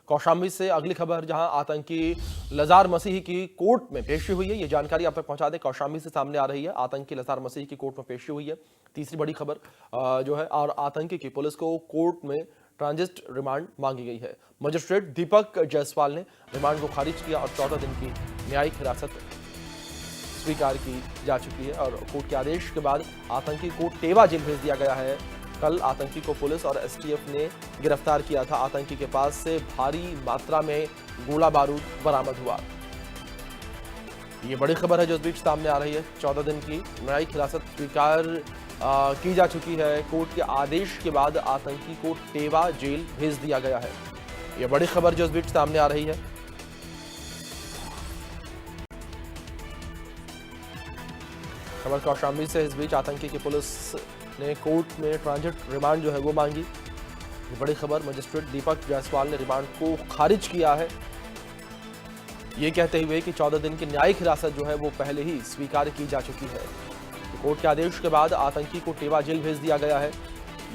कौशाम्बी से अगली खबर, जहां आतंकी लजार मसीह की कोर्ट में पेशी हुई है। ये जानकारी आप तक पहुंचा दें, कौशाम्बी से सामने आ रही है। आतंकी लजार मसीह की कोर्ट में पेशी हुई है, तीसरी बड़ी खबर जो है। और आतंकी की पुलिस को कोर्ट में ट्रांजिट रिमांड मांगी गई है। मजिस्ट्रेट दीपक जायसवाल ने रिमांड को खारिज किया और 14 दिन की न्यायिक हिरासत स्वीकार की जा चुकी है। और कोर्ट के आदेश के बाद आतंकी को टेवा जेल भेज दिया गया है। कल आतंकी को पुलिस और एसटीएफ ने गिरफ्तार किया था। आतंकी के पास से भारी मात्रा में गोला बारूद बरामद हुआ। ये बड़ी खबर है जो इस बीच सामने आ रही है। 14 दिन की न्यायिक हिरासत स्वीकार की जा चुकी है। कोर्ट के आदेश के बाद आतंकी को टेवा जेल भेज दिया गया है। ये बड़ी खबर जो इस बीच सामने आ रही है। खबर कौशाम्बी से। इस बीच आतंकी की पुलिस ने कोर्ट में ट्रांजिट रिमांड जो है वो मांगी। ये बड़ी खबर, मजिस्ट्रेट दीपक जायसवाल ने रिमांड को खारिज किया है, ये कहते हुए कि 14 दिन की न्यायिक हिरासत जो है वो पहले ही स्वीकार की जा चुकी है। तो कोर्ट के आदेश के बाद आतंकी को टेवा जेल भेज दिया गया है।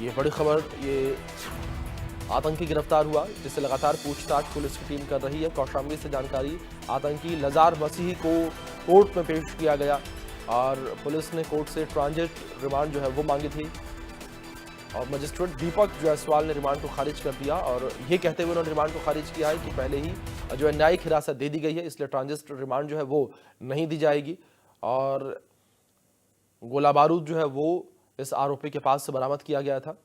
ये बड़ी खबर। ये आतंकी गिरफ्तार हुआ, जिससे लगातार पूछताछ पुलिस की टीम कर रही है। कौशाम्बी से जानकारी, आतंकी लजार मसीह को कोर्ट में पेश किया गया और पुलिस ने कोर्ट से ट्रांजिट रिमांड जो है वो मांगी थी। और मजिस्ट्रेट दीपक जायसवाल ने रिमांड को खारिज कर दिया और ये कहते हुए उन्होंने रिमांड को खारिज किया है कि पहले ही जो है न्यायिक हिरासत दे दी गई है, इसलिए ट्रांजिट रिमांड जो है वो नहीं दी जाएगी। और गोला बारूद जो है वो इस आरोपी के पास से बरामद किया गया था।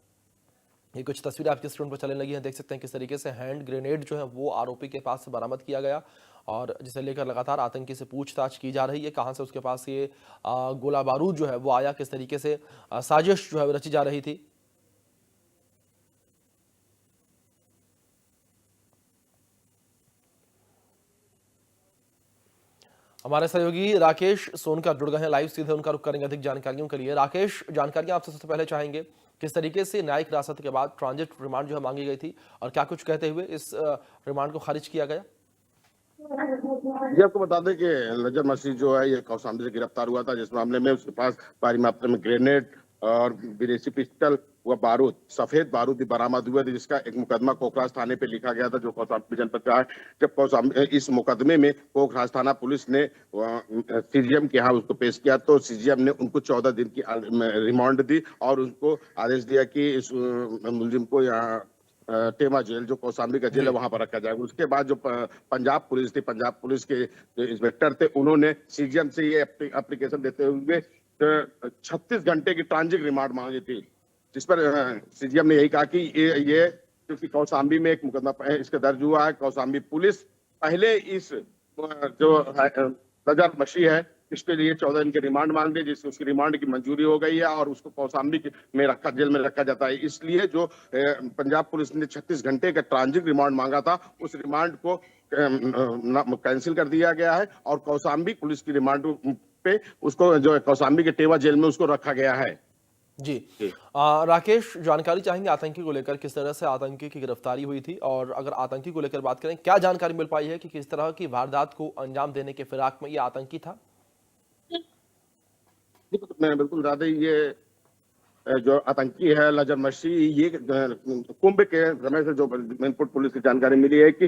ये कुछ तस्वीरें आपकी स्क्रीन पर चलने लगी हैं, देख सकते हैं किस तरीके से हैंड ग्रेनेड जो है वो आरोपी के पास से बरामद किया गया और जिसे लेकर लगातार आतंकी से पूछताछ की जा रही है। कहां से उसके पास ये गोला बारूद जो है वो आया, किस तरीके से साजिश जो है रची जा रही थी। हमारे सहयोगी राकेश सोनकर जुड़ गए हैं लाइव, सीधे उनका रुख करेंगे अधिक जानकारियों के लिए। राकेश, जानकारियां आपसे सबसे पहले चाहेंगे, किस तरीके से न्यायिक हिरासत के बाद ट्रांजिट रिमांड जो है मांगी गई थी और क्या कुछ कहते हुए इस रिमांड को खारिज किया गया? ये आपको बता दें कि लजर मसीह जो है ये कौशाम्बी से गिरफ्तार हुआ था, जिस मामले में उसके पास भारी मात्रा में ग्रेनेड और विदेशी पिस्टल व बारूद, सफेद बारूद भी बरामद हुए थे, जिसका एक मुकदमा कोखराज थाने पे लिखा गया था, जो कौशाम्बी जनपद का है। जब कौशाम्बी इस मुकदमे में कोखराज थाना पुलिस ने सीजीएम के यहाँ उसको पेश किया, तो सीजीएम ने उनको 14 दिन की रिमांड दी और उनको आदेश दिया कि इस मुलजिम को यहाँ टेमा जेल, जो कौशाम्बी का जेल है, वहां पर रखा जाएगा। उसके बाद जो पंजाब पुलिस थी, पंजाब पुलिस के जो इंस्पेक्टर थे, उन्होंने सीजीएम से ये एप्लीकेशन देते हुए 36 घंटे की ट्रांजिट रिमांड मांगी थी, जिस पर सीजीएम ने यही कहा कि ये क्योंकि कौशाम्बी में एक मुकदमा इसका दर्ज हुआ है, कौशाम्बी पुलिस पहले इस जो लजर मसीह है इसके लिए 14 दिन की रिमांड मांग ली, जिससे उसकी रिमांड की मंजूरी हो गई है और उसको कौशाम्बी में जेल में रखा जाता है। इसलिए जो पंजाब पुलिस ने 36 घंटे का ट्रांजिट रिमांड मांगा था, उस रिमांड को कैंसिल कर दिया गया है और कौशाम्बी पुलिस की रिमांड पे उसको जो है कौशाम्बी के टेवा जेल में उसको रखा गया है। जी, राकेश, जानकारी चाहेंगे आतंकी को लेकर, किस तरह से आतंकी की गिरफ्तारी हुई थी और अगर आतंकी को लेकर बात करें, क्या जानकारी मिल पाई है कि किस तरह की वारदात को अंजाम देने के फिराक में ये आतंकी था? बिल्कुल ज्यादा ये जो आतंकी है लजर मसीह, ये कुंभ के समय से जो इनपुट पुलिस की जानकारी मिली है कि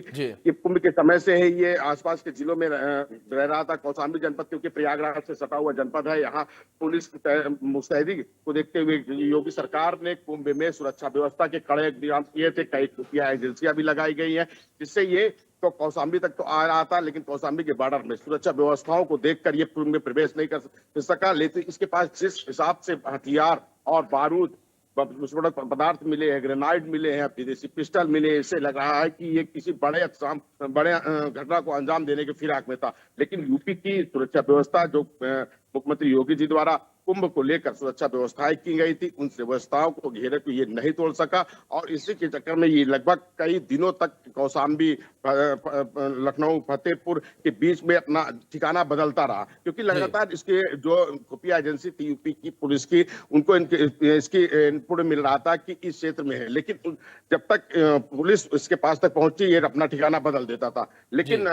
कुंभ के समय से ही ये आसपास के जिलों में रह रहा था। कौशाम्बी जनपद क्योंकि प्रयागराज से सटा हुआ जनपद है, यहाँ पुलिस मुस्तैदी को देखते हुए योगी सरकार ने कुंभ में सुरक्षा व्यवस्था के कड़े इंतजाम किए थे। कई खुफिया एजेंसियां भी लगाई गई हैं, जिससे ये तो कौशाम्बी तक तो आ रहा था, लेकिन कौशाम्बी के बॉर्डर में सुरक्षा व्यवस्थाओं को देखकर ये कुंभ में प्रवेश नहीं कर सका। लेकिन इसके पास जिस हिसाब से हथियार और बारूद, विस्फोटक पदार्थ मिले हैं, ग्रेनाइड मिले हैं, विदेशी पिस्टल मिले, इससे लग रहा है कि ये किसी बड़े घटना को अंजाम देने के फिराक में था। लेकिन यूपी की सुरक्षा व्यवस्था, जो मुख्यमंत्री योगी जी द्वारा कुंभ को लेकर सुरक्षा व्यवस्थाएं की गई थी, उन व्यवस्थाओं को घेरे को ये नहीं तोड़ सका और इसी के चक्कर में ये लगभग कई दिनों तक कौशाम्बी, लखनऊ, फतेहपुर के बीच में अपना ठिकाना बदलता रहा, क्योंकि लगातार इसके जो खुफिया एजेंसी थी यूपी की पुलिस की, उनको इसकी इनपुट मिल रहा था कि इस क्षेत्र में है, लेकिन जब तक पुलिस इसके पास तक पहुंची ये अपना ठिकाना बदल देता था। लेकिन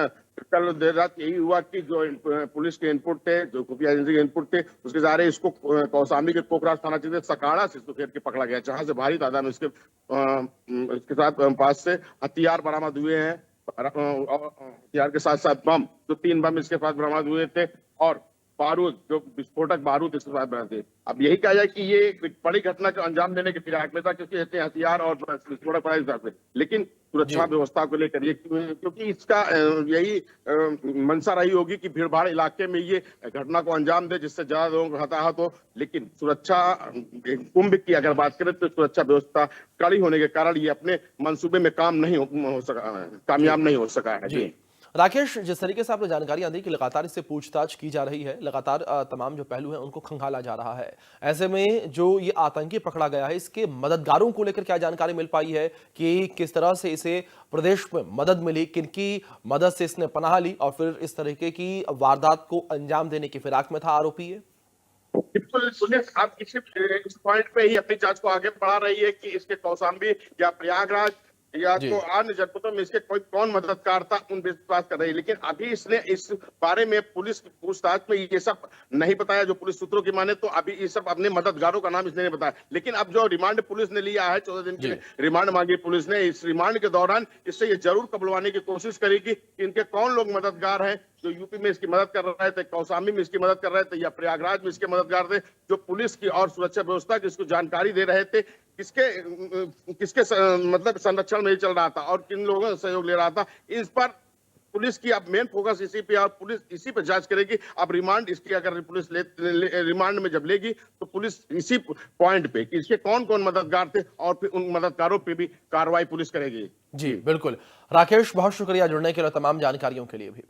कल देर रात यही हुआ कि जो पुलिस के इनपुट थे, जो खुफिया एजेंसी के इनपुट थे, उसके सहारे इसको कौशाम्बी के कोकराज थाना क्षेत्र सकाड़ा से इसको घेर के पकड़ा गया, जहां से भारी तादाद में इसके साथ पास से हथियार बरामद हुए हैं। हथियार के साथ साथ बम, जो 3 बम इसके पास बरामद हुए थे, और बारूद, जो विस्फोटक बारूद इसके पास बरामद थे। अब यही कहा जाए कि ये एक बड़ी घटना को अंजाम देने के फिराक में था, क्योंकि ऐसे हथियार और विस्फोटक पड़ा हिसाब से, लेकिन सुरक्षा जी व्यवस्था को लेकर ये, क्योंकि इसका यही मंशा रही होगी कि भीड़ भाड़ इलाके में ये घटना को अंजाम दे, जिससे ज्यादा लोगों का हताहत हो। लेकिन सुरक्षा कुंभ की अगर बात करें तो सुरक्षा व्यवस्था कड़ी होने के कारण ये अपने मंसूबे में काम नहीं हो सका, कामयाब नहीं हो सका है। जी राकेश, जिस तरीके से आपने जानकारियां दी कि लगातार इससे पूछताछ की जा रही है, लगातार तमाम जो पहलू हैं उनको खंगाला जा रहा है, ऐसे में जो ये आतंकी पकड़ा गया है इसके मददगारों को लेकर क्या जानकारी मिल पाई है कि किस तरह से इसे प्रदेश में मदद मिली, किनकी मदद से इसने पनाह ली और फिर इस तरीके की वारदात को अंजाम देने की फिराक में था आरोपी है? बिल्कुल पुलिस अब इस पॉइंट पे ही अपनी जांच को आगे बढ़ा रही है कि इसके कौशाम्बी या प्रयागराज या जी तो अन्य जनपदों में इसके कोई कौन मददगार था, उन विश्वास कर रही है। लेकिन अभी इसने इस बारे में पुलिस की पूछताछ में ये सब नहीं बताया। जो पुलिस सूत्रों की माने तो अभी ये सब अपने मददगारों का नाम इसने नहीं बताया। लेकिन अब जो रिमांड पुलिस ने लिया है, 14 दिन जी की रिमांड मांगी पुलिस ने, इस रिमांड के दौरान इससे ये जरूर कबुलवाने की कोशिश करेगी कि इनके कौन लोग मददगार हैं, जो यूपी में इसकी मदद कर रहे थे, कौशाम्बी में इसकी मदद कर रहे थे, या प्रयागराज में इसके मददगार थे, जो पुलिस की और सुरक्षा व्यवस्था की इसको जानकारी दे रहे थे, किसके मतलब संरक्षण में चल रहा था और किन लोगों से सहयोग ले रहा था। इस पर पुलिस की अब मेन फोकस इसी पे, और पुलिस इसी पे जांच करेगी। अब रिमांड इसकी अगर पुलिस रिमांड में जब लेगी तो पुलिस इसी पॉइंट पे कि इसके कौन कौन मददगार थे और फिर उन मददगारों पे भी कार्रवाई पुलिस करेगी। जी बिल्कुल राकेश, बहुत शुक्रिया जुड़ने के लिए, तमाम जानकारियों के लिए भी।